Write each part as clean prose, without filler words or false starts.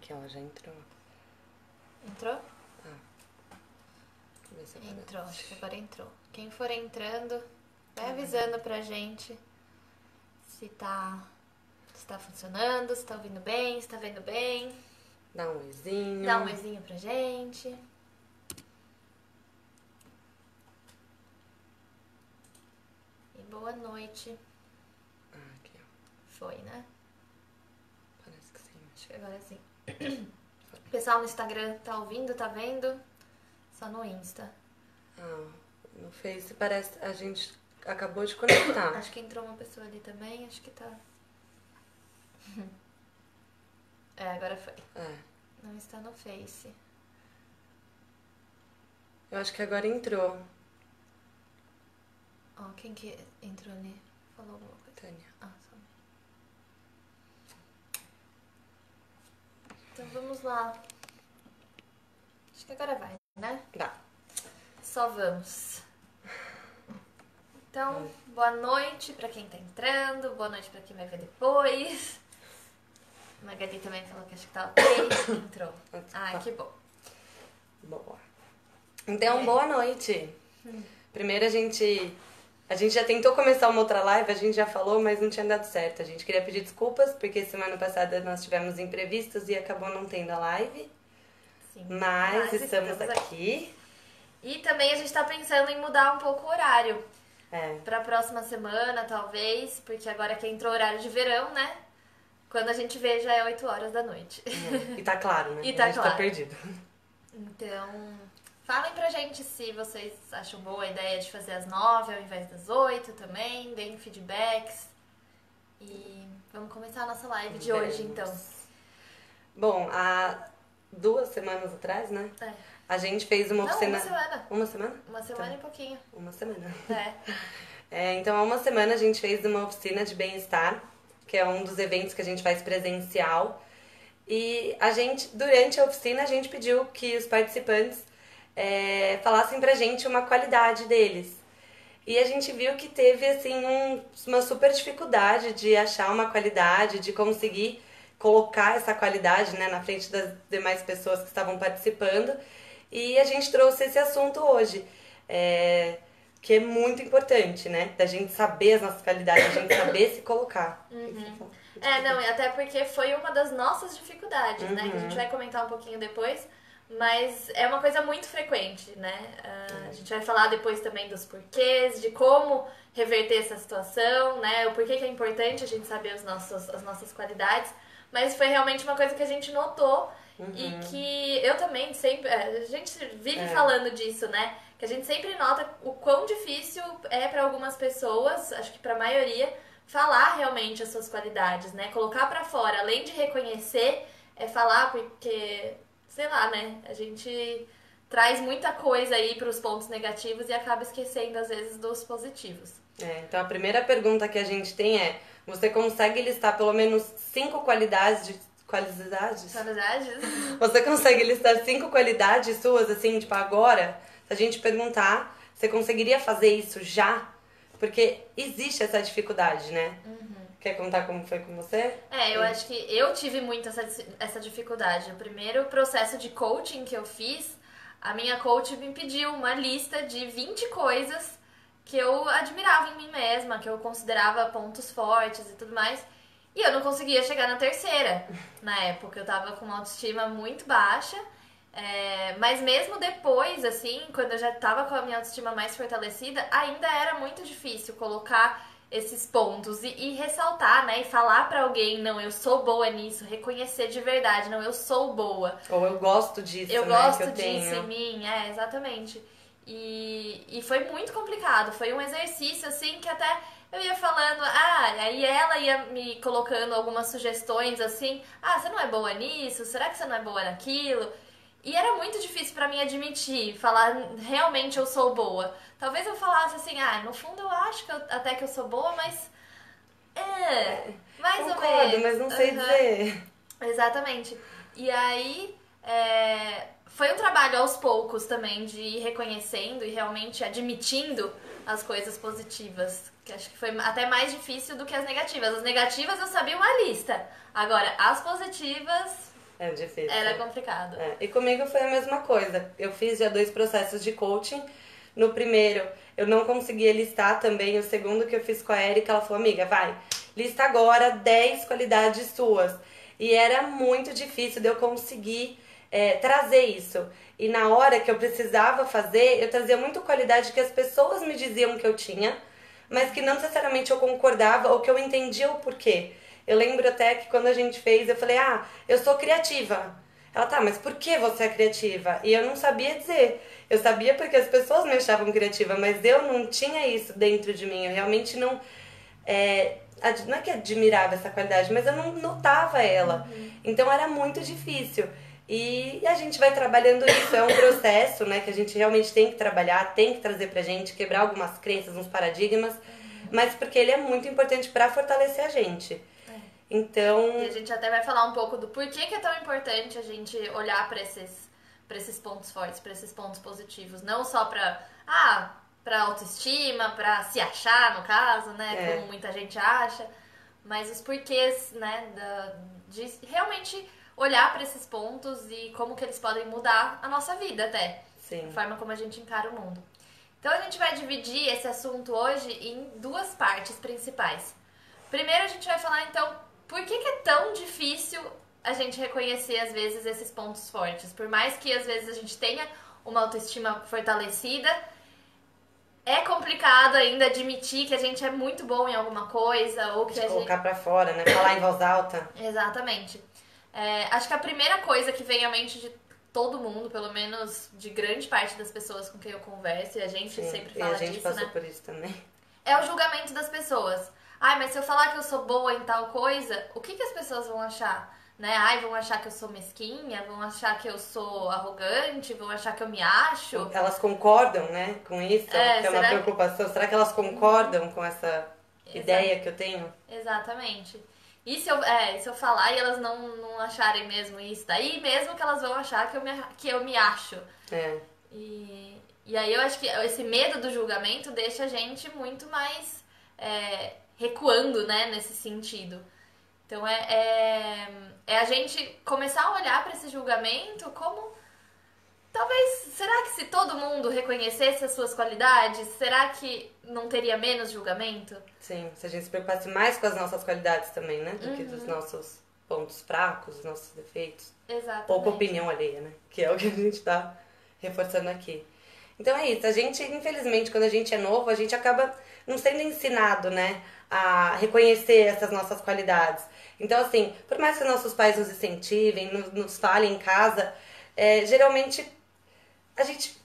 Aqui, ó, já entrou. Entrou? Deixa eu ver se aparece. Entrou, acho que agora entrou. Quem for entrando, vai avisando pra gente se tá funcionando, se tá ouvindo bem, se tá vendo bem. Dá um oizinho. Dá um oizinho pra gente. E boa noite. Aqui, ó. Foi, né? Parece que sim. Acho que agora sim. O pessoal no Instagram tá ouvindo, tá vendo? Só no Insta. No Face parece... A gente acabou de conectar. Acho que entrou uma pessoa ali também, acho que tá... agora foi. Não está no Face. Eu acho que agora entrou. Ó, quem que entrou ali? Falou alguma coisa? Tânia. Só. Então vamos lá. Acho que agora vai, né? Dá. Só vamos. Então, boa noite pra quem tá entrando, boa noite pra quem vai ver depois. Magali também falou que acho que tá ok. Entrou. Que bom. Boa. Então, boa noite. Primeiro a gente já tentou começar uma outra live, a gente já falou, mas não tinha dado certo. A gente queria pedir desculpas, porque semana passada nós tivemos imprevistos e acabou não tendo a live. Sim. Mas estamos aqui. E também a gente tá pensando em mudar um pouco o horário. Pra próxima semana, talvez, porque agora que entrou o horário de verão, né? Quando a gente vê, já é 8 horas da noite. E tá claro, né? E tá a gente claro. Tá perdido. Então, falem pra gente se vocês acham boa a ideia de fazer às 9 ao invés das 8 também. Deem feedbacks. E vamos começar a nossa live de hoje, então. Bom, há 2 semanas atrás, né? A gente fez uma oficina... Uma semana. Uma semana? Uma semana e pouquinho. Uma semana. Então, há uma semana a gente fez uma oficina de bem-estar, que é um dos eventos que a gente faz presencial. E a gente, durante a oficina, a gente pediu que os participantes falassem pra gente uma qualidade deles. E a gente viu que teve, assim, uma super dificuldade de achar uma qualidade, de conseguir colocar essa qualidade, né, na frente das demais pessoas que estavam participando. E a gente trouxe esse assunto hoje, que é muito importante, né? Da gente saber as nossas qualidades, da gente saber se colocar. Até porque foi uma das nossas dificuldades, né? Que a gente vai comentar um pouquinho depois, mas é uma coisa muito frequente, né? A gente vai falar depois também dos porquês, de como reverter essa situação, né? O porquê que é importante a gente saber as nossas qualidades, mas foi realmente uma coisa que a gente notou. E que eu também sempre... a gente vive falando disso, né? Que a gente sempre nota o quão difícil é para algumas pessoas, acho que para a maioria, falar realmente as suas qualidades, né? Colocar para fora, além de reconhecer, falar porque, sei lá, né? A gente traz muita coisa aí para os pontos negativos e acaba esquecendo, às vezes, dos positivos. Então a primeira pergunta que a gente tem é: você consegue listar pelo menos 5 qualidades? Você consegue listar 5 qualidades suas, assim, tipo, agora? Se a gente perguntar, você conseguiria fazer isso já? Porque existe essa dificuldade, né? Quer contar como foi com você? Eu acho que eu tive muito essa dificuldade. O primeiro processo de coaching que eu fiz, a minha coach me pediu uma lista de 20 coisas que eu admirava em mim mesma, que eu considerava pontos fortes e tudo mais. E eu não conseguia chegar na terceira. Na época eu tava com uma autoestima muito baixa. Mas mesmo depois, assim, quando eu já tava com a minha autoestima mais fortalecida, ainda era muito difícil colocar esses pontos e ressaltar, né? E falar pra alguém, não, eu sou boa nisso, reconhecer de verdade, não, eu sou boa. Ou eu gosto disso, eu né? Gosto que eu disso tenho. em mim, exatamente. E foi muito complicado, foi um exercício, assim, que até eu ia falando, aí ela ia me colocando algumas sugestões, assim, você não é boa nisso? Será que você não é boa naquilo? E era muito difícil pra mim admitir, falar, realmente eu sou boa. Talvez eu falasse assim, no fundo eu acho que até que eu sou boa, mas mais Concordo, ou menos. mas não sei dizer. Exatamente. E aí, foi um trabalho aos poucos também de ir reconhecendo e realmente admitindo as coisas positivas, que acho que foi até mais difícil do que as negativas. As negativas eu sabia uma lista, agora as positivas É difícil. Era complicado. E comigo foi a mesma coisa. Eu fiz já 2 processos de coaching. No primeiro, eu não conseguia listar também. O segundo que eu fiz com a Erika, ela falou, amiga, vai, lista agora 10 qualidades suas. E era muito difícil de eu conseguir trazer isso. E na hora que eu precisava fazer, eu trazia muito qualidade que as pessoas me diziam que eu tinha, mas que não necessariamente eu concordava ou que eu entendia o porquê. Eu lembro até que quando a gente fez, eu falei, eu sou criativa. Ela, tá, mas por que você é criativa? E eu não sabia dizer. Eu sabia porque as pessoas me achavam criativa, mas eu não tinha isso dentro de mim. Eu realmente não... não é que admirava essa qualidade, mas eu não notava ela. Então era muito difícil. E a gente vai trabalhando isso, é um processo, né, que a gente realmente tem que trabalhar, tem que trazer pra gente, quebrar algumas crenças, uns paradigmas, mas porque ele é muito importante pra fortalecer a gente. Então... E a gente até vai falar um pouco do porquê que é tão importante a gente olhar pra esses pontos fortes, pra esses pontos positivos, não só pra autoestima, pra se achar, no caso, né, como muita gente acha, mas os porquês, né, de realmente olhar para esses pontos e como que eles podem mudar a nossa vida até. Sim. A forma como a gente encara o mundo. Então a gente vai dividir esse assunto hoje em 2 partes principais. Primeiro a gente vai falar então por que é tão difícil a gente reconhecer às vezes esses pontos fortes. Por mais que às vezes a gente tenha uma autoestima fortalecida, é complicado ainda admitir que a gente é muito bom em alguma coisa ou que a gente... colocar pra fora, né? Falar em voz alta. Exatamente. Acho que a primeira coisa que vem à mente de todo mundo, pelo menos de grande parte das pessoas com quem eu converso, e a gente sempre fala disso, e a gente passou por isso também. É o julgamento das pessoas. Mas se eu falar que eu sou boa em tal coisa, o que as pessoas vão achar? Né? Vão achar que eu sou mesquinha, vão achar que eu sou arrogante, vão achar que eu me acho. Elas concordam, né, com isso? Que é uma preocupação. Será que elas concordam com essa ideia que eu tenho? Exatamente. E se eu falar e elas não acharem mesmo isso daí, mesmo que elas vão achar que eu me acho. E aí eu acho que esse medo do julgamento deixa a gente muito mais recuando, né, nesse sentido. Então é a gente começar a olhar para esse julgamento como... Talvez, será que se todo mundo reconhecesse as suas qualidades, será que não teria menos julgamento? Sim, se a gente se preocupasse mais com as nossas qualidades também, né? Do que dos nossos pontos fracos, dos nossos defeitos. Exatamente. Ou com a opinião alheia, né? Que é o que a gente tá reforçando aqui. Então é isso, a gente, infelizmente, quando a gente é novo, a gente acaba não sendo ensinado, né? A reconhecer essas nossas qualidades. Então, assim, por mais que nossos pais nos incentivem, nos falem em casa, geralmente... a gente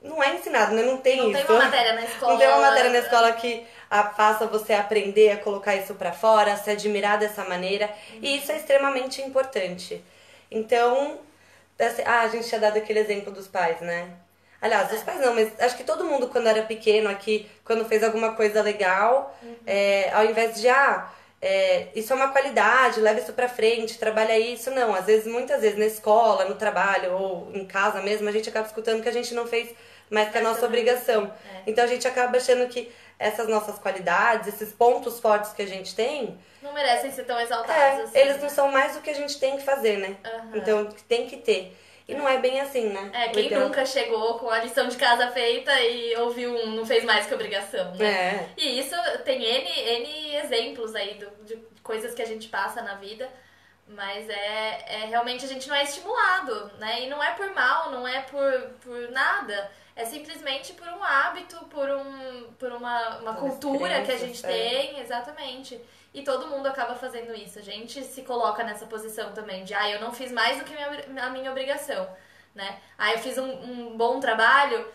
não é ensinado, né? Não tem isso. Não tem uma matéria na escola. Não tem uma matéria na escola que faça você aprender a colocar isso pra fora, a se admirar dessa maneira. E isso é extremamente importante. Então, assim, a gente tinha dado aquele exemplo dos pais, né? Aliás, dos pais não, mas acho que todo mundo quando era pequeno aqui, quando fez alguma coisa legal, ao invés de, isso é uma qualidade, leva isso pra frente, trabalha isso. Não, às vezes, muitas vezes na escola, no trabalho ou em casa mesmo, a gente acaba escutando que a gente não fez mais que a nossa obrigação. Então a gente acaba achando que essas nossas qualidades, esses pontos fortes que a gente tem... não merecem ser tão exaltados assim. Eles não são mais do que a gente tem que fazer, né? Então tem que ter. E não é bem assim, né? Quem nunca chegou com a lição de casa feita e ouviu não fez mais que obrigação, né? E isso tem N exemplos aí de coisas que a gente passa na vida, mas realmente a gente não é estimulado, né? E não é por mal, não é por nada. É simplesmente por um hábito, por uma cultura que a gente tem, exatamente. E todo mundo acaba fazendo isso. A gente se coloca nessa posição também de, eu não fiz mais do que a minha obrigação, né? Eu fiz um bom trabalho,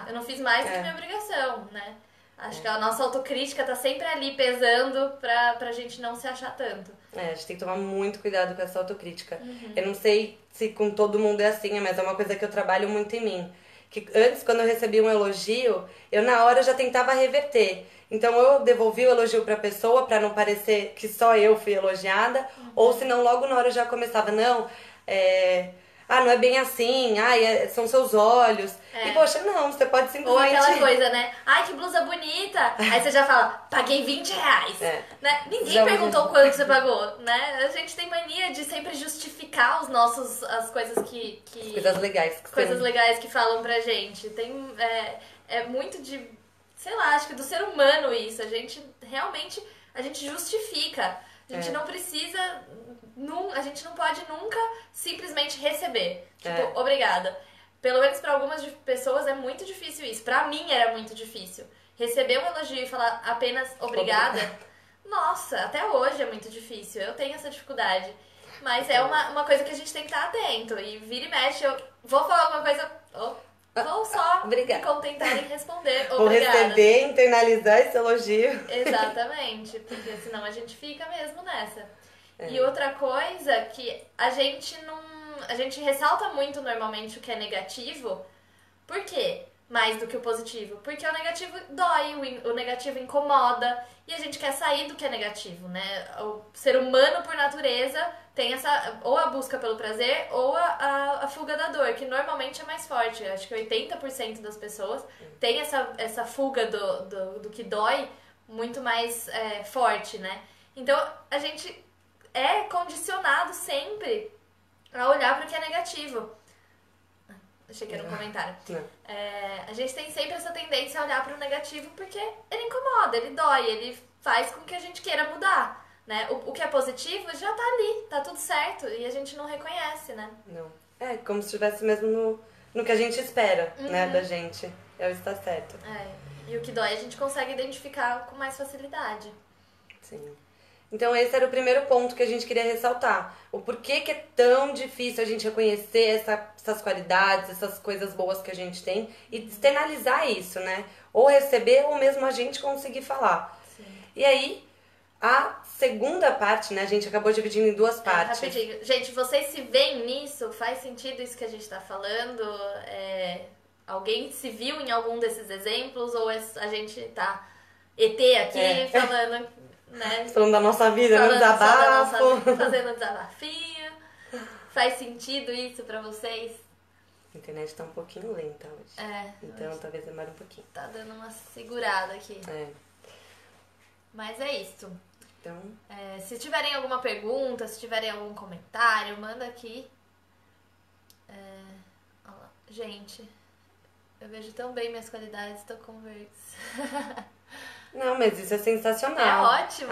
eu não fiz mais do que a minha obrigação, né? Acho que a nossa autocrítica tá sempre ali pesando pra gente não se achar tanto. A gente tem que tomar muito cuidado com essa autocrítica. Eu não sei se com todo mundo é assim, mas é uma coisa que eu trabalho muito em mim. Que antes, quando eu recebia um elogio, eu na hora já tentava reverter. Então eu devolvi o elogio pra pessoa pra não parecer que só eu fui elogiada, ou senão logo na hora eu já começava, não é bem assim, são seus olhos. E poxa, não, você pode Ou simplesmente... aquela coisa, né? Ai, que blusa bonita. Aí você já fala, paguei R$20. Né? Ninguém perguntou quanto você pagou, né? A gente tem mania de sempre justificar as coisas que... Coisas legais. Coisas legais que falam pra gente. É muito de... Sei lá, acho que do ser humano isso. A gente realmente... A gente justifica. A gente não precisa... A gente não pode nunca simplesmente receber. Tipo, obrigada. Pelo menos pra algumas pessoas é muito difícil isso. Pra mim era muito difícil. Receber um elogio e falar apenas obrigada. Nossa, até hoje é muito difícil. Eu tenho essa dificuldade. Mas é uma coisa que a gente tem que estar atento. E vira e mexe, eu vou falar alguma coisa... Vou só me contentar em responder. Obrigada. Vou receber, internalizar esse elogio. Exatamente, porque senão a gente fica mesmo nessa. E outra coisa que a gente ressalta muito normalmente o que é negativo. Por quê? Mais do que o positivo. Porque o negativo dói, o negativo incomoda. E a gente quer sair do que é negativo, né? O ser humano, por natureza, tem ou a busca pelo prazer ou a fuga da dor, que normalmente é mais forte. Eu acho que 80% das pessoas tem essa fuga do que dói muito mais forte, né? Então, a gente é condicionado sempre a olhar para o que é negativo. Achei que era um comentário. A gente tem sempre essa tendência a olhar para o negativo porque ele incomoda, ele dói, ele faz com que a gente queira mudar, né? O que é positivo já tá ali, tá tudo certo e a gente não reconhece, né? Não. É como se estivesse mesmo no que a gente espera, né, da gente. É o estar certo. E o que dói a gente consegue identificar com mais facilidade. Sim. Então esse era o primeiro ponto que a gente queria ressaltar. O porquê que é tão difícil a gente reconhecer essas qualidades, essas coisas boas que a gente tem e externalizar isso, né? Ou receber ou mesmo a gente conseguir falar. Sim. E aí, a segunda parte, né? A gente acabou dividindo em duas partes. Rapidinho. Gente, vocês se veem nisso? Faz sentido isso que a gente tá falando? Alguém se viu em algum desses exemplos? Ou a gente tá ET aqui falando... Né? Falando da nossa vida, no desabafo. Fazendo desabafinho. Faz sentido isso pra vocês? A internet tá um pouquinho lenta hoje. Então talvez demore um pouquinho. Tá dando uma segurada aqui. Mas é isso. Então... se tiverem alguma pergunta, se tiverem algum comentário, manda aqui. Olha lá. Gente, eu vejo tão bem minhas qualidades, tô com vergonha. Não, mas isso é sensacional. É ótimo.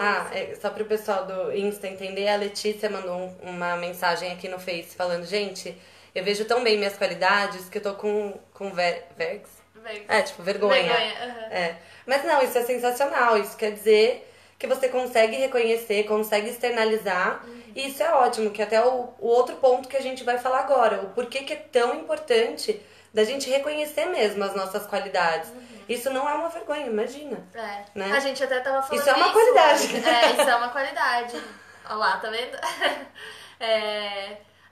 Só pro pessoal do Insta entender, a Letícia mandou uma mensagem aqui no Face falando, gente, eu vejo tão bem minhas qualidades que eu tô com vergs. Tipo, vergonha. Mas não, isso é sensacional. Isso quer dizer que você consegue reconhecer, consegue externalizar. E isso é ótimo, que até o outro ponto que a gente vai falar agora. O porquê que é tão importante da gente reconhecer mesmo as nossas qualidades. Isso não é uma vergonha, imagina. Né? A gente até tava falando isso é uma qualidade. Isso é uma qualidade. Olha lá, tá vendo?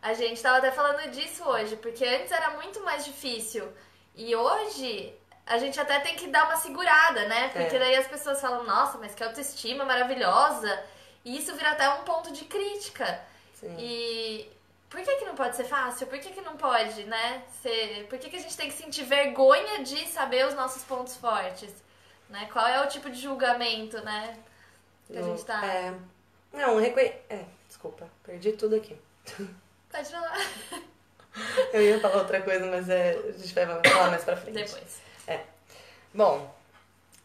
A gente tava até falando disso hoje, porque antes era muito mais difícil. E hoje a gente até tem que dar uma segurada, né? Porque daí as pessoas falam, nossa, mas que autoestima maravilhosa. E isso vira até um ponto de crítica. Sim. E... por que não pode ser fácil? Por que não pode, né? Por que a gente tem que sentir vergonha de saber os nossos pontos fortes? Né? Qual é o tipo de julgamento, né? Que a gente tá... desculpa, perdi tudo aqui. Pode falar. Eu ia falar outra coisa, mas a gente vai falar mais pra frente. Depois. Bom,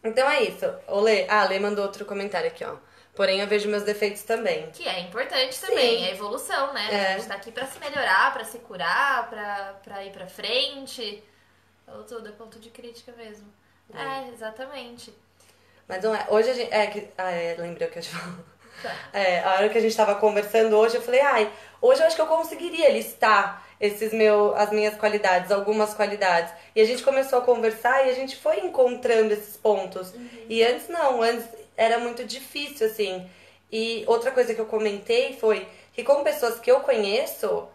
então é isso. A Lê mandou outro comentário aqui, ó. Porém, eu vejo meus defeitos também. Que é importante também, é evolução, né? A gente tá aqui pra se melhorar, pra se curar, pra ir pra frente. Ou tudo é ponto de crítica mesmo. Exatamente. Mas não é. Hoje a gente... lembrei o que eu te falo. A hora que a gente tava conversando hoje, eu falei, hoje eu acho que eu conseguiria listar as minhas qualidades, algumas qualidades. E a gente começou a conversar e a gente foi encontrando esses pontos. E antes não, antes era muito difícil, assim. E outra coisa que eu comentei foi que com pessoas que eu conheço,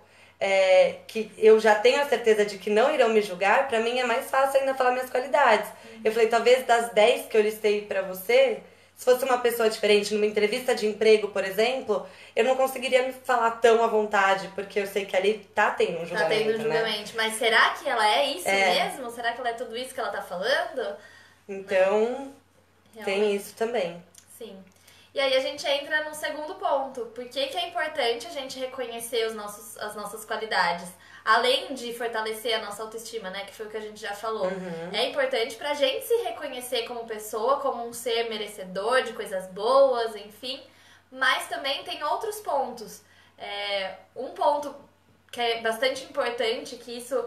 que eu já tenho a certeza de que não irão me julgar, pra mim é mais fácil ainda falar minhas qualidades. Eu falei, talvez das 10 que eu listei pra você, se fosse uma pessoa diferente, numa entrevista de emprego, por exemplo, eu não conseguiria me falar tão à vontade, porque eu sei que ali tá tendo um julgamento, Tá tendo um julgamento. né? Mas será que ela é isso mesmo? Será que ela é tudo isso que ela tá falando? Então, Realmente. tem isso também. Sim. E aí a gente entra no segundo ponto. Por que que é importante a gente reconhecer as nossas qualidades? Além de fortalecer a nossa autoestima, né? Que foi o que a gente já falou. É importante pra gente se reconhecer como pessoa, como um ser merecedor de coisas boas, enfim. Mas também tem outros pontos. Um ponto que é bastante importante, que isso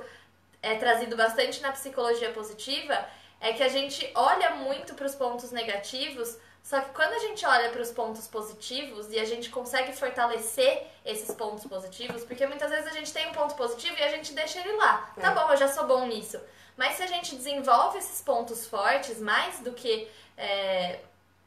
é trazido bastante na psicologia positiva, é que a gente olha muito para os pontos negativos, só que quando a gente olha para os pontos positivos e a gente consegue fortalecer esses pontos positivos, porque muitas vezes a gente tem um ponto positivo e a gente deixa ele lá. Tá bom, eu já sou bom nisso. Mas se a gente desenvolve esses pontos fortes, mais do que...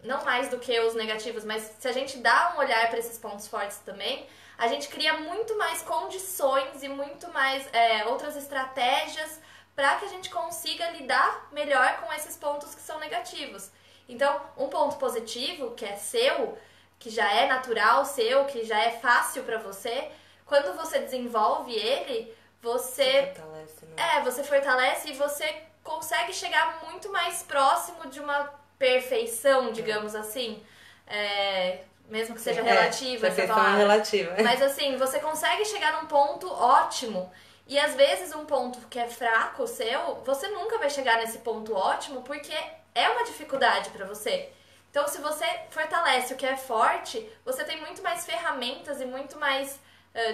não mais do que os negativos, mas se a gente dá um olhar para esses pontos fortes também, a gente cria muito mais condições e muito mais outras estratégias para que a gente consiga lidar melhor com esses pontos que são negativos. Então, um ponto positivo, que é seu, que já é natural seu, que já é fácil para você, quando você desenvolve ele, você fortalece, né? você fortalece e você consegue chegar muito mais próximo de uma perfeição, digamos assim. Mesmo que seja relativa essa perfeição palavra. relativa. Mas assim, você consegue chegar num ponto ótimo. E às vezes um ponto que é fraco seu, você nunca vai chegar nesse ponto ótimo porque é uma dificuldade pra você. Então, se você fortalece o que é forte, você tem muito mais ferramentas e muito mais,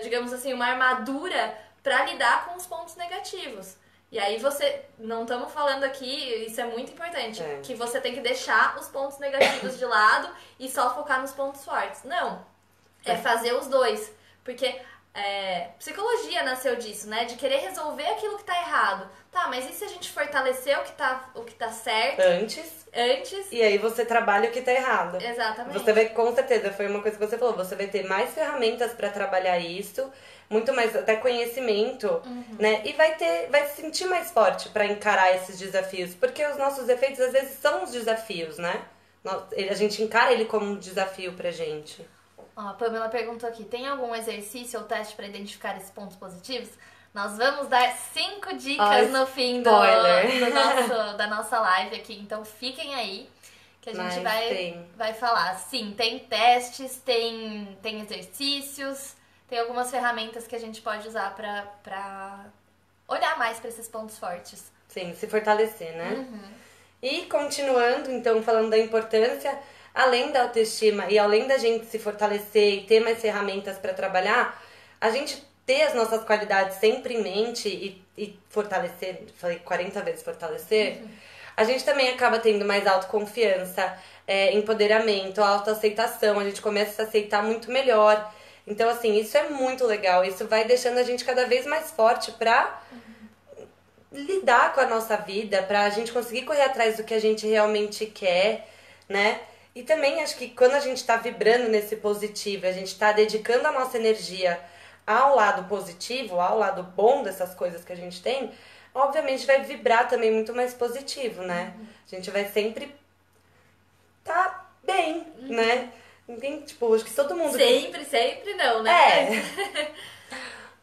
digamos assim, uma armadura pra lidar com os pontos negativos. E aí você, não estamos falando aqui, isso é muito importante, que você tem que deixar os pontos negativos de lado e só focar nos pontos fortes. Não, é fazer os dois. Porque psicologia nasceu disso, né? De querer resolver aquilo que tá errado. Tá, mas e se a gente fortalecer o que tá certo? Antes. E aí você trabalha o que tá errado. Exatamente. Você vai, com certeza, foi uma coisa que você falou, você vai ter mais ferramentas pra trabalhar isso, muito mais até conhecimento, né? E vai se sentir mais forte pra encarar esses desafios, porque os nossos defeitos às vezes são os desafios, né? A gente encara ele como um desafio pra gente. Ó, a Pamela perguntou aqui, tem algum exercício ou teste pra identificar esses pontos positivos? Nós vamos dar 5 dicas no fim da nossa live aqui, então fiquem aí que a gente vai falar. Sim, tem testes, tem exercícios, tem algumas ferramentas que a gente pode usar pra olhar mais pra esses pontos fortes. Sim, se fortalecer, né? E continuando, então, falando da importância, além da autoestima e além da gente se fortalecer e ter mais ferramentas pra trabalhar, a gente ter as nossas qualidades sempre em mente e fortalecer, falei 40 vezes fortalecer, a gente também acaba tendo mais autoconfiança, empoderamento, autoaceitação, a gente começa a se aceitar muito melhor. Então, assim, isso é muito legal, isso vai deixando a gente cada vez mais forte pra lidar com a nossa vida, pra gente conseguir correr atrás do que a gente realmente quer, né? E também acho que quando a gente tá vibrando nesse positivo, a gente tá dedicando a nossa energia ao lado positivo, ao lado bom dessas coisas que a gente tem, obviamente vai vibrar também muito mais positivo, né? A gente vai sempre tá bem, né? Ninguém, tipo, acho que todo mundo... Sempre não, né?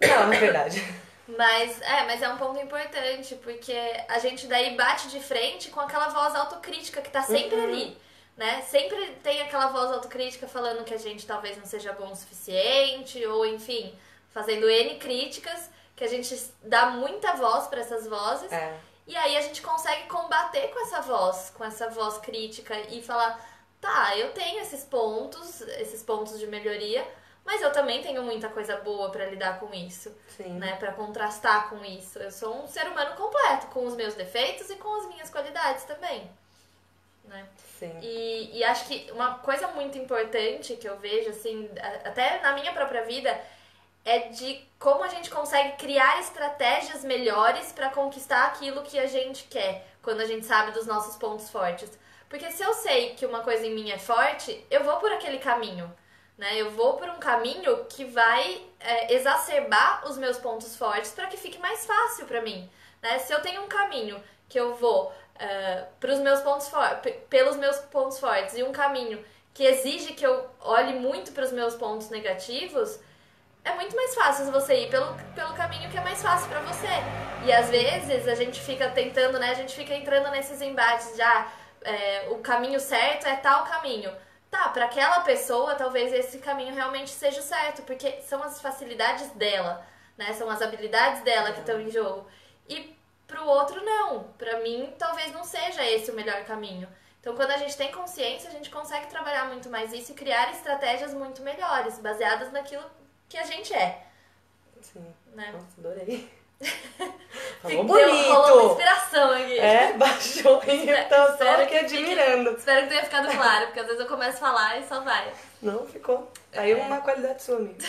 Não, é verdade. Mas é um ponto importante, porque a gente daí bate de frente com aquela voz autocrítica que tá sempre ali, né? Sempre tem aquela voz autocrítica falando que a gente talvez não seja bom o suficiente, ou enfim, fazendo N críticas, que a gente dá muita voz pra essas vozes, e aí a gente consegue combater com essa voz crítica e falar, tá, eu tenho esses pontos de melhoria, mas eu também tenho muita coisa boa pra lidar com isso, né? Pra contrastar com isso. Eu sou um ser humano completo, com os meus defeitos e com as minhas qualidades também, né? Sim. E acho que uma coisa muito importante que eu vejo, assim, até na minha própria vida, é de como a gente consegue criar estratégias melhores pra conquistar aquilo que a gente quer, quando a gente sabe dos nossos pontos fortes. Porque se eu sei que uma coisa em mim é forte, eu vou por aquele caminho, né? Eu vou por um caminho que vai exacerbar os meus pontos fortes para que fique mais fácil para mim, né? Se eu tenho um caminho que eu vou pelos meus pontos fortes e um caminho que exige que eu olhe muito para os meus pontos negativos, é muito mais fácil você ir pelo caminho que é mais fácil pra você. E às vezes a gente fica tentando, né? A gente fica entrando nesses embates de o caminho certo é tal caminho. Tá, pra aquela pessoa talvez esse caminho realmente seja o certo, porque são as facilidades dela, né? São as habilidades dela que estão em jogo. E pro outro não. Pra mim talvez não seja esse o melhor caminho. Então, quando a gente tem consciência, a gente consegue trabalhar muito mais isso e criar estratégias muito melhores, baseadas naquilo que a gente é. Sim. Né? Nossa, adorei. Falou bonito. Rolou uma inspiração aqui. Baixou e tô só aqui admirando. Espero que tenha ficado claro, porque às vezes eu começo a falar e só vai. Não, ficou. Aí uma qualidade sua, amiga.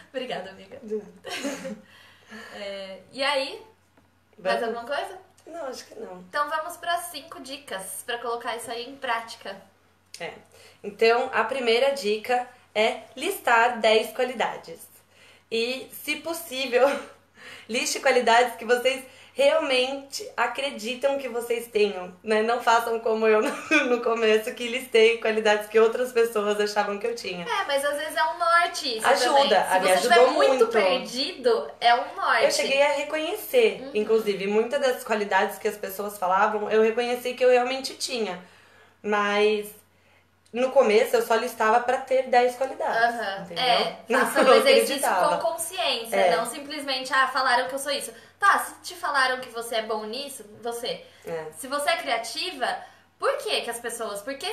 Obrigada, amiga. E aí? Mais alguma coisa? Não, acho que não. Então vamos para 5 dicas para colocar isso aí em prática. Então, a primeira dica é listar 10 qualidades. E, se possível, liste qualidades que vocês realmente acreditam que vocês tenham, né? Não façam como eu no começo, que listei qualidades que outras pessoas achavam que eu tinha. Mas às vezes é um norte isso ajuda, também. Se você estiver muito perdido, é um norte. Eu cheguei a reconhecer, inclusive, muitas das qualidades que as pessoas falavam, eu reconheci que eu realmente tinha. Mas no começo eu só listava pra ter 10 qualidades. Entendeu? Faça o exercício com consciência, não simplesmente, falaram que eu sou isso. Tá, se te falaram que você é bom nisso, se você é criativa, por que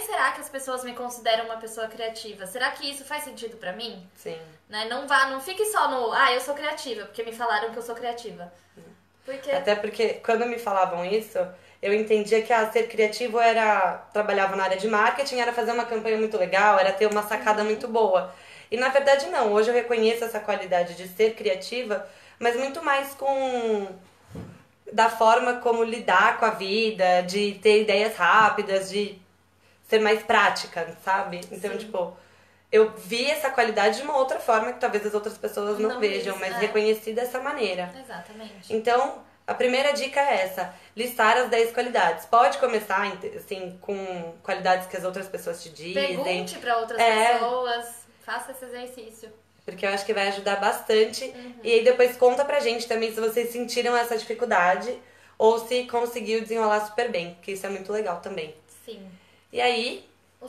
será que as pessoas me consideram uma pessoa criativa? Será que isso faz sentido pra mim? Sim. Né? Não fique só no, eu sou criativa, porque me falaram que eu sou criativa. Até porque quando me falavam isso, eu entendia que ser criativo trabalhava na área de marketing, era fazer uma campanha muito legal, era ter uma sacada muito boa. E na verdade não, hoje eu reconheço essa qualidade de ser criativa, mas muito mais da forma como lidar com a vida, de ter ideias rápidas, de ser mais prática, sabe? Então, eu vi essa qualidade de uma outra forma que talvez as outras pessoas não vejam, mas reconheci dessa maneira. Exatamente. Então, a primeira dica é essa, listar as 10 qualidades. Pode começar, assim, com qualidades que as outras pessoas te dizem. Pergunte para outras pessoas, faça esse exercício. Porque eu acho que vai ajudar bastante. E aí depois conta pra gente também se vocês sentiram essa dificuldade ou se conseguiu desenrolar super bem, que isso é muito legal também. Sim. E aí? A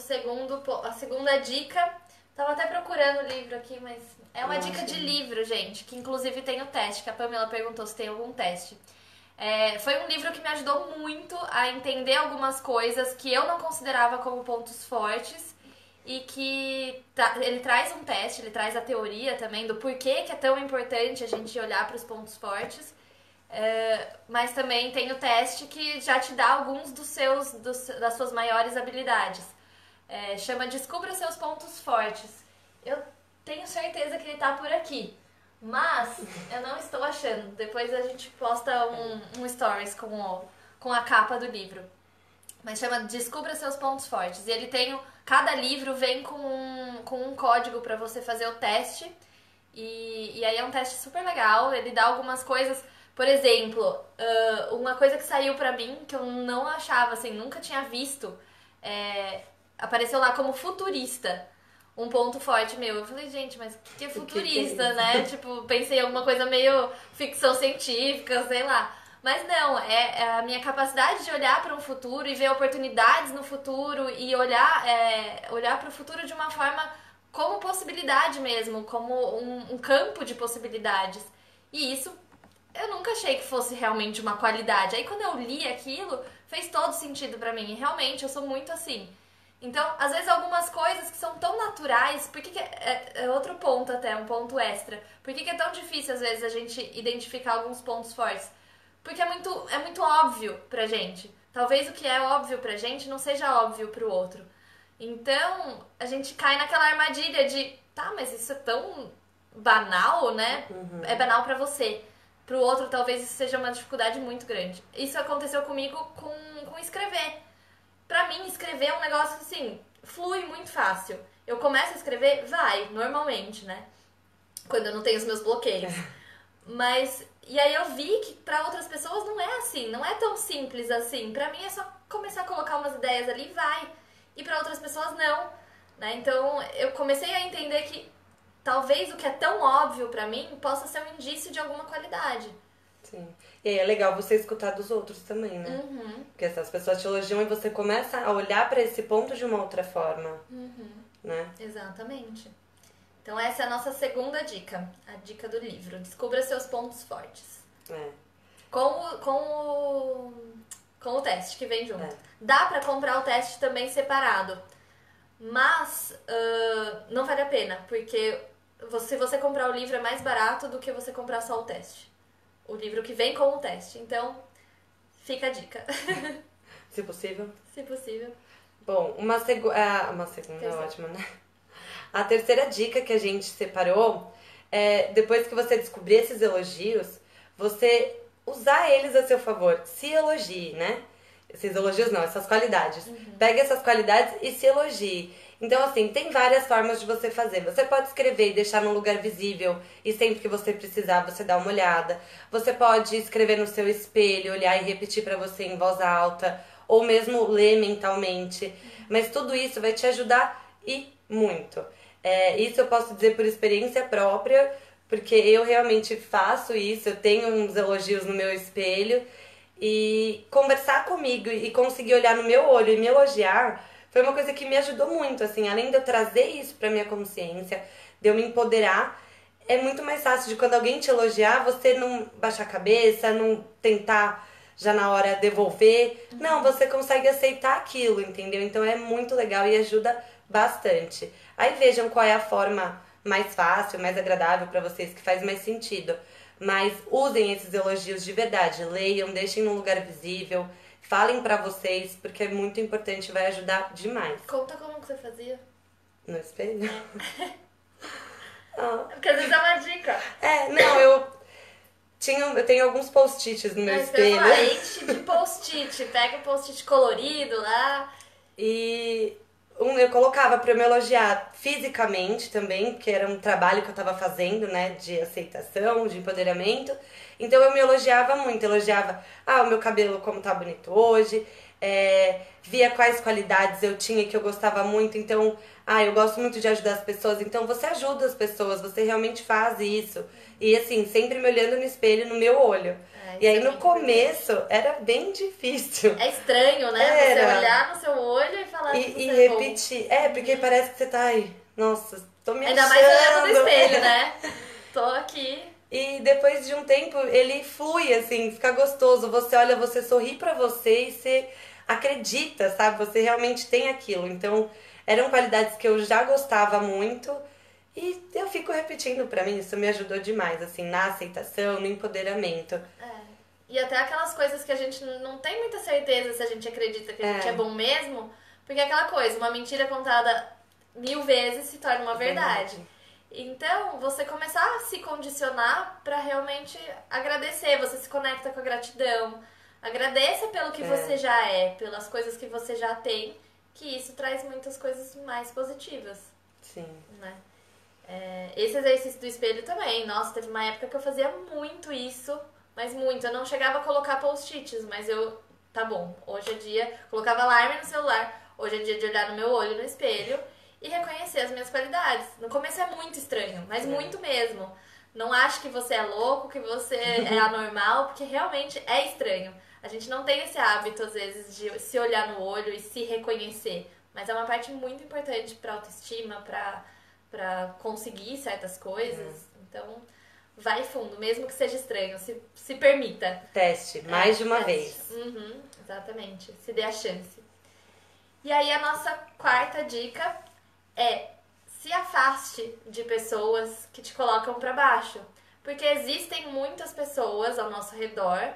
segunda dica, tava até procurando o livro aqui, mas é uma dica de livro, gente, que inclusive tem o teste, que a Pamela perguntou se tem algum teste. Foi um livro que me ajudou muito a entender algumas coisas que eu não considerava como pontos fortes e que ele traz um teste, ele traz a teoria também do porquê que é tão importante a gente olhar para os pontos fortes, mas também tem o teste que já te dá alguns das suas maiores habilidades. Chama Descubra Seus Pontos Fortes. Eu tenho certeza que ele tá por aqui, mas eu não estou achando. Depois a gente posta um stories com a capa do livro. Mas chama Descubra Seus Pontos Fortes. E cada livro vem com um código para você fazer o teste. E aí é um teste super legal. Ele dá algumas coisas. Por exemplo, uma coisa que saiu pra mim, que eu não achava, assim, nunca tinha visto, apareceu lá como futurista. Um ponto forte meu. Eu falei, gente, mas o que é futurista, né? Tipo, pensei em alguma coisa meio ficção científica, sei lá. Mas não, é a minha capacidade de olhar para um futuro e ver oportunidades no futuro e olhar para o futuro de uma forma como possibilidade mesmo, como um campo de possibilidades. E isso eu nunca achei que fosse realmente uma qualidade. Aí quando eu li aquilo, fez todo sentido pra mim. E realmente eu sou muito assim. Então, às vezes algumas coisas que são tão naturais, por que é outro ponto até, um ponto extra. Por que é tão difícil às vezes a gente identificar alguns pontos fortes? Porque é muito óbvio pra gente. Talvez o que é óbvio pra gente não seja óbvio pro outro. Então, a gente cai naquela armadilha de, mas isso é tão banal, né? É banal pra você. Pro outro, talvez isso seja uma dificuldade muito grande. Isso aconteceu comigo com escrever. Pra mim, escrever é um negócio assim, flui muito fácil. Eu começo a escrever, normalmente, né? Quando eu não tenho os meus bloqueios. Mas, e aí eu vi que pra outras pessoas não é assim, não é tão simples assim. Pra mim é só começar a colocar umas ideias ali e vai. E pra outras pessoas não, né? Então eu comecei a entender que talvez o que é tão óbvio pra mim possa ser um indício de alguma qualidade. Sim. E aí é legal você escutar dos outros também, né? Porque essas pessoas te elogiam e você começa a olhar pra esse ponto de uma outra forma, né? Exatamente. Então essa é a nossa segunda dica, a dica do livro. Descubra seus pontos fortes. É. Com o teste que vem junto. Dá pra comprar o teste também separado, mas não vale a pena, porque se você comprar o livro é mais barato do que você comprar só o teste. O livro que vem com o teste. Então, fica a dica. Se possível. Se possível. Bom, uma segunda é ótima, né? A terceira dica que a gente separou é, depois que você descobrir esses elogios, você usar eles a seu favor. Se elogie, né? Esses elogios não, essas qualidades. Pegue essas qualidades e se elogie. Então, assim, tem várias formas de você fazer. Você pode escrever e deixar num lugar visível e sempre que você precisar, você dá uma olhada. Você pode escrever no seu espelho, olhar e repetir pra você em voz alta, ou mesmo ler mentalmente. Mas tudo isso vai te ajudar e muito. Isso eu posso dizer por experiência própria, porque eu realmente faço isso, eu tenho uns elogios no meu espelho. E conversar comigo e conseguir olhar no meu olho e me elogiar foi uma coisa que me ajudou muito, assim, além de eu trazer isso pra minha consciência, de eu me empoderar, é muito mais fácil de quando alguém te elogiar, você não baixar a cabeça, não tentar já na hora devolver, não, você consegue aceitar aquilo, entendeu? Então é muito legal e ajuda bastante. Aí vejam qual é a forma mais fácil, mais agradável pra vocês, que faz mais sentido. Mas usem esses elogios de verdade, leiam, deixem num lugar visível, falem pra vocês, porque é muito importante, vai ajudar demais. Conta como que você fazia. No espelho? Porque às vezes é uma dica. Não, eu tenho alguns post-its no meu espelho. Enche de post-it, pega o post-it colorido lá. E eu colocava pra eu me elogiar fisicamente também, porque era um trabalho que eu tava fazendo, né, de aceitação, de empoderamento. Então eu me elogiava muito, elogiava, o meu cabelo como tá bonito hoje, via quais qualidades eu tinha que eu gostava muito, então, eu gosto muito de ajudar as pessoas, então você ajuda as pessoas, você realmente faz isso. E assim, sempre me olhando no espelho, no meu olho. E aí no começo era bem difícil. É estranho, né? Você olhar no seu olho e falar que você e repetir. Porque parece que você tá aí. Nossa, tô me Ainda achando. mais olhando no espelho, né? Tô aqui. E depois de um tempo ele flui, assim, fica gostoso. Você olha, você sorri pra você e você acredita, sabe? Você realmente tem aquilo. Então, eram qualidades que eu já gostava muito. E eu fico repetindo pra mim, isso me ajudou demais, assim, na aceitação, no empoderamento. E até aquelas coisas que a gente não tem muita certeza se a gente acredita que a gente é bom mesmo, porque é aquela coisa, uma mentira contada 1000 vezes se torna uma verdade. Então, você começar a se condicionar pra realmente agradecer, você se conecta com a gratidão, agradeça pelo que você já é, pelas coisas que você já tem, que isso traz muitas coisas mais positivas. Sim. Né? Esse exercício do espelho também. Nossa, teve uma época que eu fazia muito isso, mas muito. Eu não chegava a colocar post-its, mas tá bom, hoje é dia, colocava alarme no celular, hoje é dia de olhar no meu olho no espelho e reconhecer as minhas qualidades. No começo é muito estranho, mas muito mesmo. Não acho que você é louco, que você é anormal, porque realmente é estranho. A gente não tem esse hábito, às vezes, de se olhar no olho e se reconhecer, mas é uma parte muito importante pra autoestima, pra conseguir certas coisas. Então, vai fundo, mesmo que seja estranho, se permita. Teste, mais de uma vez. Exatamente, se dê a chance. E aí a nossa quarta dica é: se afaste de pessoas que te colocam pra baixo. Porque existem muitas pessoas ao nosso redor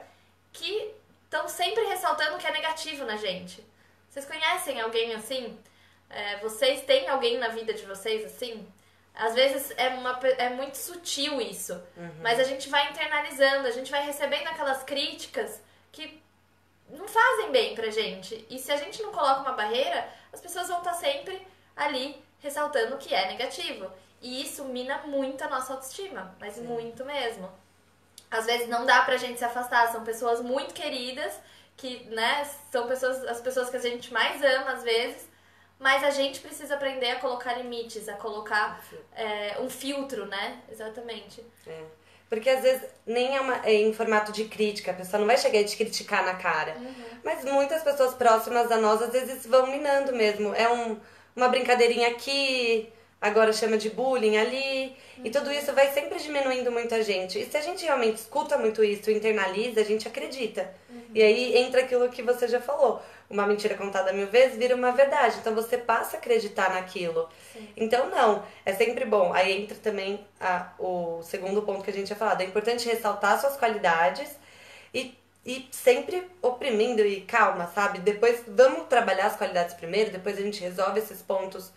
que estão sempre ressaltando o que é negativo na gente. Vocês conhecem alguém assim? Vocês têm alguém na vida de vocês assim? Às vezes é muito sutil isso, mas a gente vai internalizando, a gente vai recebendo aquelas críticas que não fazem bem pra gente. E se a gente não coloca uma barreira, as pessoas vão estar sempre ali ressaltando o que é negativo. E isso mina muito a nossa autoestima, mas muito mesmo. às vezes não dá pra gente se afastar, são pessoas muito queridas, que, né, são as pessoas que a gente mais ama, às vezes, mas a gente precisa aprender a colocar limites, a colocar um filtro, né? Exatamente. Porque às vezes nem é em formato de crítica, a pessoa não vai chegar e te criticar na cara. Mas muitas pessoas próximas a nós às vezes vão minando mesmo. É uma brincadeirinha aqui, agora chama de bullying ali. E tudo isso vai sempre diminuindo muito a gente. E se a gente realmente escuta muito isso, internaliza, a gente acredita. E aí entra aquilo que você já falou. Uma mentira contada 1000 vezes vira uma verdade. Então você passa a acreditar naquilo. Sim. Então não, é sempre bom. Aí entra também o segundo ponto que a gente tinha falado. É importante ressaltar suas qualidades e sempre oprimindo e calma, sabe? Depois vamos trabalhar as qualidades primeiro, depois a gente resolve esses pontos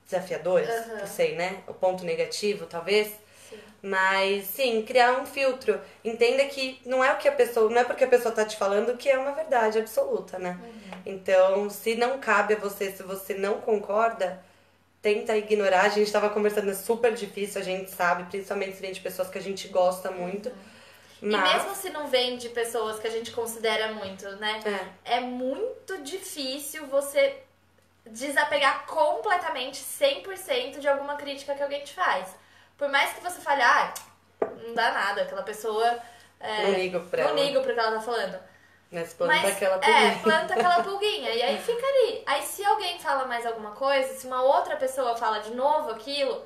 desafiadores, não sei, né? O ponto negativo, talvez. Sim. Mas sim, criar um filtro. Entenda que não é porque a pessoa tá te falando que é uma verdade absoluta, né? Então, se não cabe a você, se você não concorda, tenta ignorar. A gente tava conversando, é super difícil, a gente sabe, principalmente se vem de pessoas que a gente gosta muito. Mas... E mesmo se não vem de pessoas que a gente considera muito, né? É muito difícil você desapegar completamente, 100% de alguma crítica que alguém te faz. Por mais que você fale, não dá nada, aquela pessoa... não ligo pra ela. Não ligo pro que ela tá falando. Mas planta aquela pulguinha. Planta aquela pulguinha. E aí fica ali. Aí se alguém fala mais alguma coisa, se uma outra pessoa fala de novo aquilo,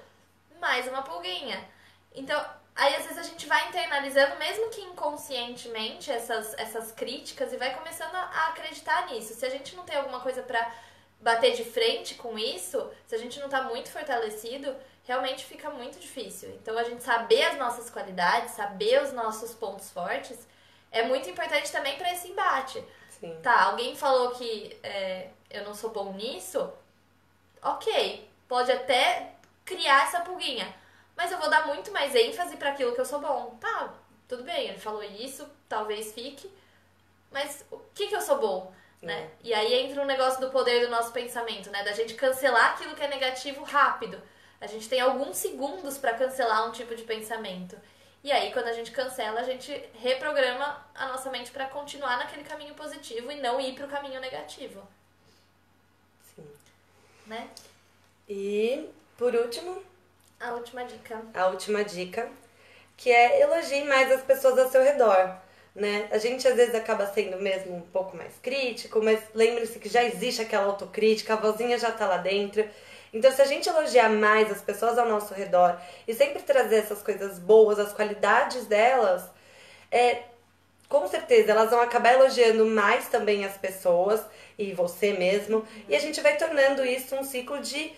mais uma pulguinha. Então, aí às vezes a gente vai internalizando, mesmo que inconscientemente, essas críticas e vai começando a acreditar nisso. Se a gente não tem alguma coisa pra bater de frente com isso, se a gente não tá muito fortalecido, realmente fica muito difícil. Então a gente saber as nossas qualidades, saber os nossos pontos fortes, é muito importante também para esse embate. Sim. Tá, alguém falou que eu não sou bom nisso, ok, pode até criar essa pulguinha, mas eu vou dar muito mais ênfase para aquilo que eu sou bom. Tá, tudo bem, ele falou isso, talvez fique, mas o que eu sou bom? Né? E aí entra um negócio do poder do nosso pensamento, né? Da gente cancelar aquilo que é negativo rápido. A gente tem alguns segundos para cancelar um tipo de pensamento. E aí, quando a gente cancela, a gente reprograma a nossa mente para continuar naquele caminho positivo e não ir pro caminho negativo. Sim. Né? E, por último... A última dica. A última dica, que é elogie mais as pessoas ao seu redor. Né? A gente às vezes acaba sendo mesmo um pouco mais crítico, mas lembre-se que já existe aquela autocrítica, a vozinha já tá lá dentro. Então se a gente elogiar mais as pessoas ao nosso redor e sempre trazer essas coisas boas, as qualidades delas, com certeza elas vão acabar elogiando mais também as pessoas e você mesmo. E a gente vai tornando isso um ciclo de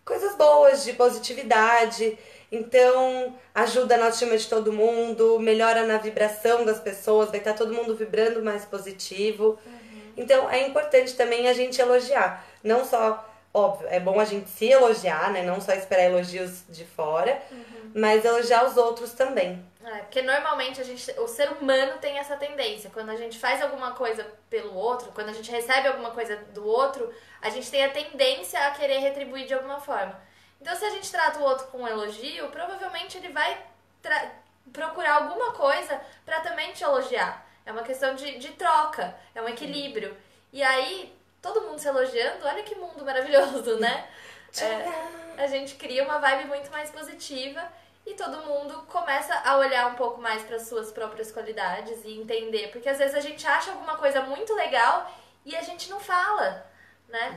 coisas boas, de positividade. Então, ajuda na autoestima de todo mundo, melhora na vibração das pessoas, vai estar todo mundo vibrando mais positivo. Então, é importante também a gente elogiar. Não só, óbvio, é bom a gente se elogiar, né? Não só esperar elogios de fora, mas elogiar os outros também. Porque normalmente o ser humano tem essa tendência. Quando a gente faz alguma coisa pelo outro, quando a gente recebe alguma coisa do outro, a gente tem a tendência a querer retribuir de alguma forma. Então, se a gente trata o outro com um elogio, provavelmente ele vai procurar alguma coisa pra também te elogiar. É uma questão de troca, é um equilíbrio. E aí, todo mundo se elogiando, olha que mundo maravilhoso, né? A gente cria uma vibe muito mais positiva e todo mundo começa a olhar um pouco mais para suas próprias qualidades e entender. Porque às vezes a gente acha alguma coisa muito legal e a gente não fala, né?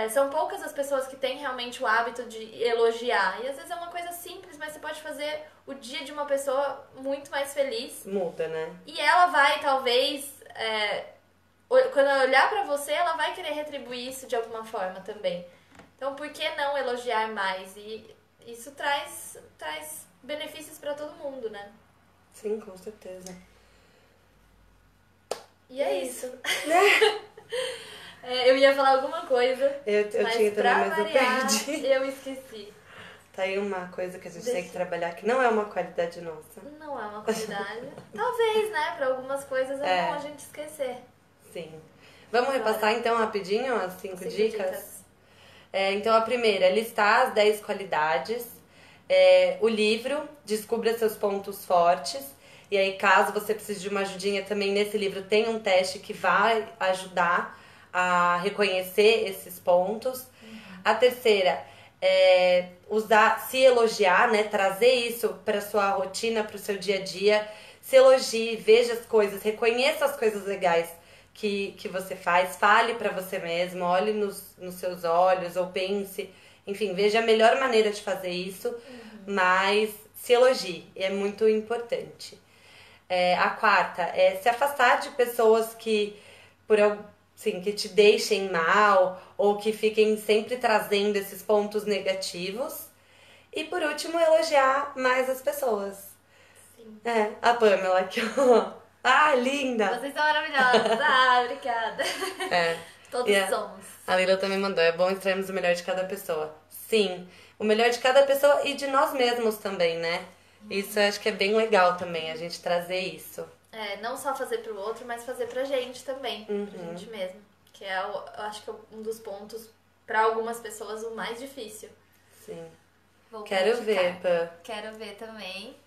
São poucas as pessoas que têm realmente o hábito de elogiar. E às vezes é uma coisa simples, mas você pode fazer o dia de uma pessoa muito mais feliz. Muda, né? E ela vai, talvez, quando ela olhar pra você, ela vai querer retribuir isso de alguma forma também. Então, por que não elogiar mais? E isso traz benefícios pra todo mundo, né? Sim, com certeza. E é isso. Eu ia falar alguma coisa, eu mas tinha pra também, mas eu variar, perdi. eu esqueci. Tá aí uma coisa que a gente tem que trabalhar, que não é uma qualidade nossa. Não é uma qualidade. Talvez, né? Pra algumas coisas é bom a gente esquecer. Sim. Vamos repassar então rapidinho as 5 dicas? Então a primeira é listar as 10 qualidades. o livro, Descubra Seus Pontos Fortes. E aí, caso você precise de uma ajudinha, também nesse livro tem um teste que vai ajudar a reconhecer esses pontos. A terceira é se elogiar, né? Trazer isso para sua rotina, para o seu dia a dia. Se elogie, veja as coisas, reconheça as coisas legais que você faz, fale para você mesmo, olhe nos seus olhos ou pense, enfim, veja a melhor maneira de fazer isso, mas se elogie, é muito importante. A quarta é se afastar de pessoas que, que te deixem mal ou que fiquem sempre trazendo esses pontos negativos. E por último, elogiar mais as pessoas. Sim. A Pamela aqui, ó. Ah, linda! Vocês são maravilhosos. Ah, obrigada. Todos somos. A Lila também mandou. É bom extrairmos o melhor de cada pessoa. Sim, o melhor de cada pessoa e de nós mesmos também, né? Isso eu acho que é bem legal também, a gente trazer isso. Não só fazer pro outro, mas fazer pra gente também. Pra gente mesmo. Que eu acho que é um dos pontos, pra algumas pessoas, o mais difícil. Sim. Vou Quero ver, Pã. Quero ver também.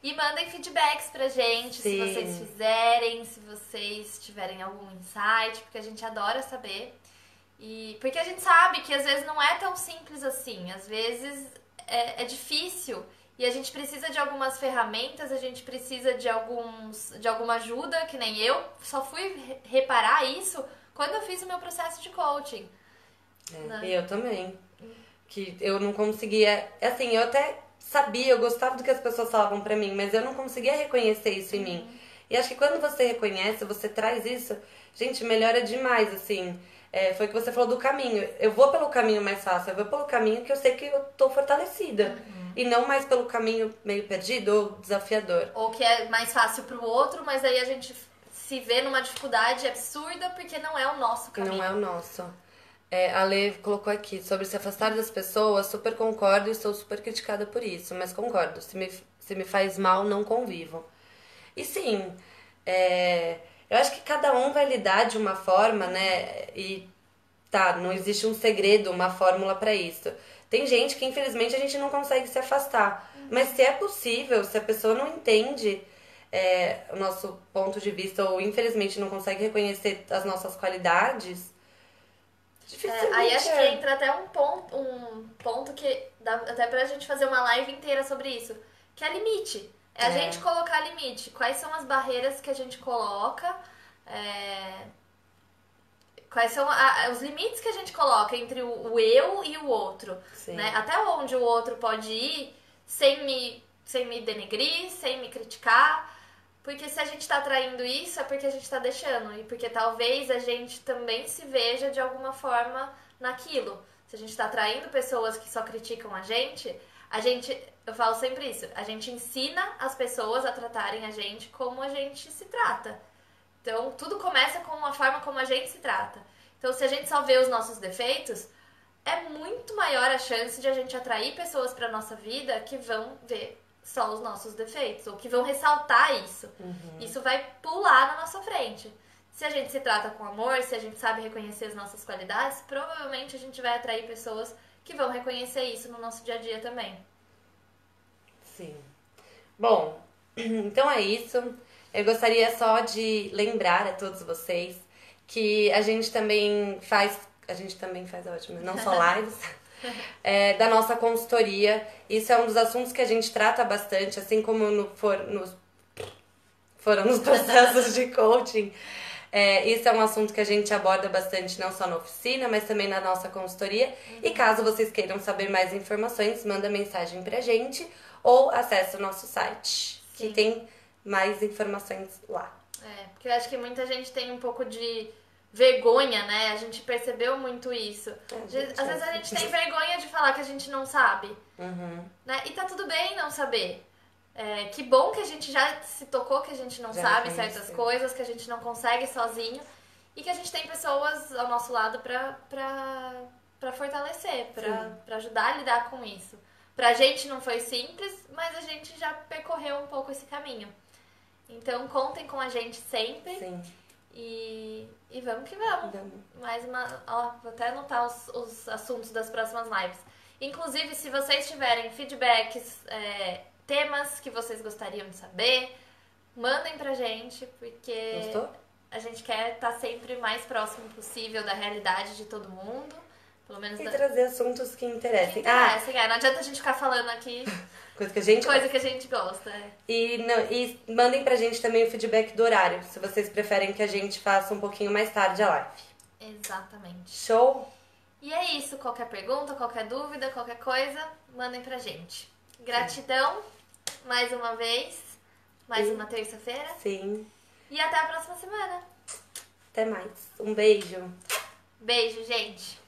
E mandem feedbacks pra gente, Sim. se vocês fizerem, se vocês tiverem algum insight, porque a gente adora saber. E porque a gente sabe que às vezes não é tão simples assim, às vezes é difícil e a gente precisa de algumas ferramentas, a gente precisa de alguma ajuda, que nem eu só fui reparar isso quando eu fiz o meu processo de coaching. E eu também. Que eu não conseguia, assim, eu até sabia, eu gostava do que as pessoas falavam pra mim, mas eu não conseguia reconhecer isso em mim. E acho que quando você reconhece, você traz isso, gente, melhora demais, assim. Foi o que você falou do caminho. Eu vou pelo caminho mais fácil, eu vou pelo caminho que eu sei que eu tô fortalecida. E não mais pelo caminho meio perdido ou desafiador. Ou que é mais fácil pro outro, mas aí a gente se vê numa dificuldade absurda porque não é o nosso caminho. Não é o nosso. A Lê colocou aqui, sobre se afastar das pessoas, super concordo e sou super criticada por isso, mas concordo, se me faz mal, não convivo. E sim, eu acho que cada um vai lidar de uma forma, né, e não existe um segredo, uma fórmula pra isso. Tem gente que infelizmente a gente não consegue se afastar, mas se é possível, se a pessoa não entende o nosso ponto de vista ou infelizmente não consegue reconhecer as nossas qualidades, aí acho que entra até um ponto que dá até pra gente fazer uma live inteira sobre isso, que é limite. A gente colocar limite. Quais são as barreiras que a gente coloca? Quais são os limites que a gente coloca entre o eu e o outro? Né? Até onde o outro pode ir sem me denegrir, sem me criticar. Porque se a gente tá traindo isso, é porque a gente tá deixando. E porque talvez a gente também se veja de alguma forma naquilo. Se a gente tá traindo pessoas que só criticam a gente, eu falo sempre isso, a gente ensina as pessoas a tratarem a gente como a gente se trata. Então, tudo começa com a forma como a gente se trata. Então, se a gente só vê os nossos defeitos, é muito maior a chance de a gente atrair pessoas pra nossa vida que vão ver só os nossos defeitos, ou que vão ressaltar isso. Isso vai pular na nossa frente. Se a gente se trata com amor, se a gente sabe reconhecer as nossas qualidades, provavelmente a gente vai atrair pessoas que vão reconhecer isso no nosso dia a dia também. Sim. Bom, então é isso. Eu gostaria só de lembrar a todos vocês que a gente também faz ótimo, não só lives, da nossa consultoria. Isso é um dos assuntos que a gente trata bastante, assim como foram nos processos de coaching. Isso é um assunto que a gente aborda bastante, não só na oficina, mas também na nossa consultoria. E caso vocês queiram saber mais informações, manda mensagem pra gente ou acesse o nosso site, que tem mais informações lá. Porque eu acho que muita gente tem um pouco de vergonha, né? A gente percebeu muito isso. Às vezes a gente tem vergonha de falar que a gente não sabe. Né? E tá tudo bem não saber. Que bom que a gente já se tocou que a gente não sabe certas coisas, que a gente não consegue sozinho e que a gente tem pessoas ao nosso lado pra fortalecer, pra ajudar a lidar com isso. Pra gente não foi simples, mas a gente já percorreu um pouco esse caminho. Então contem com a gente sempre. Sim. E vamos que vamos. Mais uma. Vou até anotar os assuntos das próximas lives. Inclusive, se vocês tiverem feedbacks, temas que vocês gostariam de saber, mandem pra gente, porque Gostou? a gente quer estar sempre mais próximo possível da realidade de todo mundo. Pelo menos E trazer assuntos que interessem. Não adianta a gente ficar falando aqui Coisa que a gente coisa que a gente gosta. E mandem pra gente também o feedback do horário, se vocês preferem que a gente faça um pouquinho mais tarde a live. Exatamente. Show? E é isso. Qualquer pergunta, qualquer dúvida, qualquer coisa, mandem pra gente. Gratidão, mais uma vez, mais uma terça-feira. Sim. E até a próxima semana. Até mais. Um beijo. Beijo, gente.